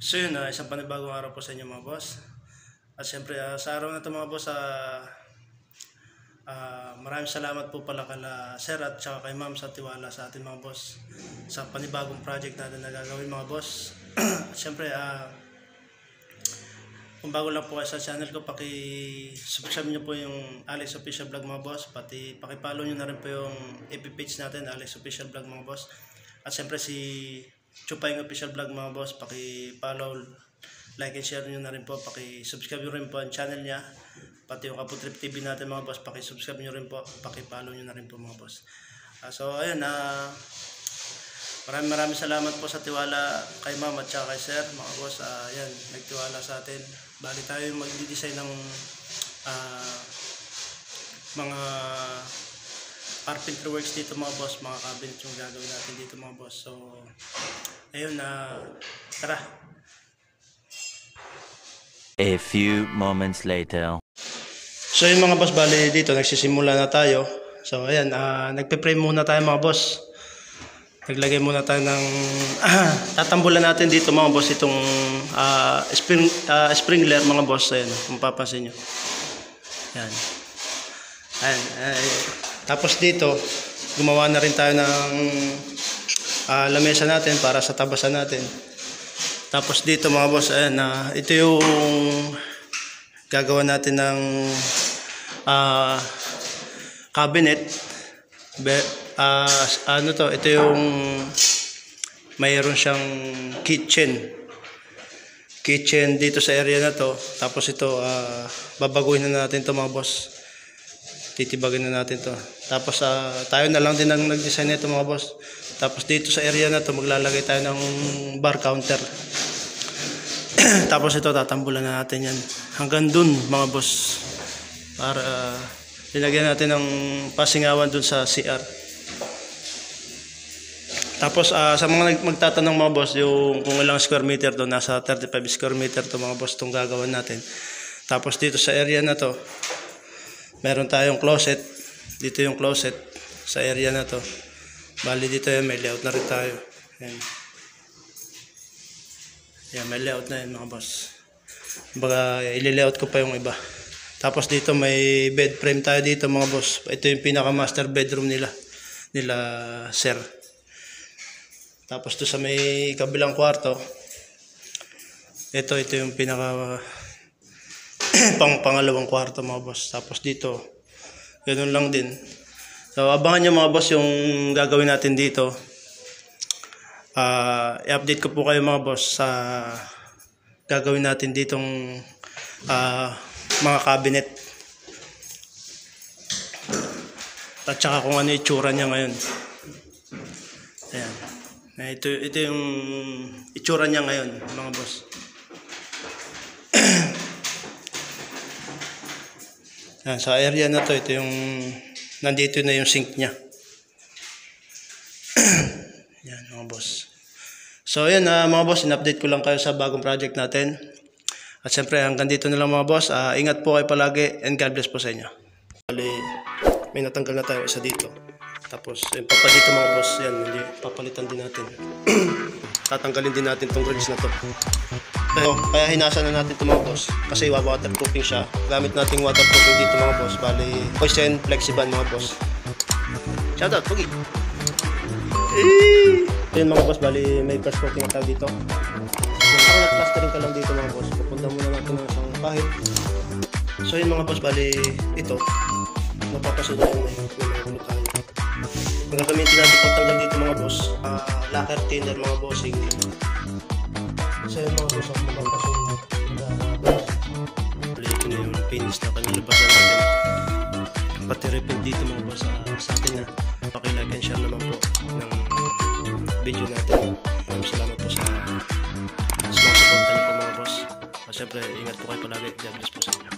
So yun, isang panibagong araw po sa inyo mga boss. At syempre sa araw na ito mga boss, maraming salamat po pala kala sir at saka kay ma'am sa tiwala sa ating mga boss sa panibagong project natin na gagawin mga boss. At syempre kung bago lang po kayo sa channel ko, paki-subscribe nyo po yung Alex Official Vlog mga boss. Pati paki-follow nyo na rin po yung FB page natin, Alex Official Vlog mga boss. At syempre si Chupayng Official Vlog mga boss, paki-follow, like and share nyo na rin po. Paki-subscribe nyo rin po ang channel niya. Pati yung Kaputrip TV natin mga boss, paki-subscribe nyo rin po. Paki-follow nyo na rin po mga boss. So ayun, maraming salamat po sa tiwala kay ma'am at saka kay sir mga boss. Ayan, nagtiwala sa atin. Bali tayo yung mag-design ng mga carpentry works dito mga boss, mga cabinet yung gagawin natin dito mga boss. So ayun, tara. A few moments later. So yun mga boss, bali dito nagsisimula na tayo. So ayan, nagpe-frame muna tayo mga boss. Naglagay muna tayo ng tatambulan natin dito mga boss itong sprinkler mga boss. Ayan, kung papansin nyo. Ayan. Ayan. Tapos dito gumawa na rin tayo ng lamesa natin para sa tabasan natin. Tapos dito mga boss, ayan, ito yung gagawa natin ng cabinet. Ito yung mayroon siyang kitchen dito sa area na to. Tapos ito babaguhin na natin to mga boss, titibagin na natin to. Tapos tayo na lang din ang nag-design nito mga boss. Tapos dito sa area na to maglalagay tayo ng bar counter. Tapos ito tatambulan na natin yan hanggang dun mga boss, para linagyan natin ng pasingawan dun sa CR. Tapos sa mga magtatanong mga boss, yung kung ilang square meter to, nasa 35 square meter to mga boss itong gagawin natin. Tapos dito sa area na to meron tayong closet. Dito yung closet sa area na to. Bali dito yan, may layout na rin tayo. Yan. Yan, may layout na yan mga boss. Baga i-layout ko pa yung iba. Tapos dito may bed frame tayo dito mga boss. Ito yung pinaka master bedroom nila sir. Tapos to sa may kabilang kwarto, ito yung pinaka pangalawang kwarto mga boss. Tapos dito ganoon lang din. So abangan nyo mga boss yung gagawin natin dito. I-update ko po kayo mga boss sa gagawin natin ditong mga cabinet at saka kung ano itsura niya ngayon. Ayan. Ito yung itsura niya ngayon mga boss. Ayan, sa area na to, ito yung nandito na yung sink niya. Yan mga boss. So ayan mga boss, in-update ko lang kayo sa bagong project natin. At syempre hanggang dito na lang mga boss. Ingat po kayo palagi and God bless po sa inyo. Bali, may natanggal na tayo isa dito. Tapos yung papa dito mga boss, yan, hindi papalitan din natin. Tatanggalin din natin tong grills na to. Kaya hinasa na natin ito mga boss, kasi waterproofing siya. Gamit natin waterproofing dito mga boss. Bali, Poison Flexiban mga boss. Shoutout, Pugi! Ayun mga boss, bali may brush coating na tayo dito. Parang nag-plastering ka lang dito mga boss. Pupunta muna natin ng isang bahit. So yun mga boss, bali ito mapapasunod yung may mga tayo. Ang gagamitin natin pagtanggal dito mga boss, lacquer thinner mga bossing. So yun mga boss, ang mapapasunod bali ito na yung finish na kanilabasan natin. Pati refill dito mga boss sa atin na paki-like and share naman po ng video natin. Salamat po sa mga support niyo po mga boss. Siyempre, ingat po kayo palagi. God bless po sa inyo.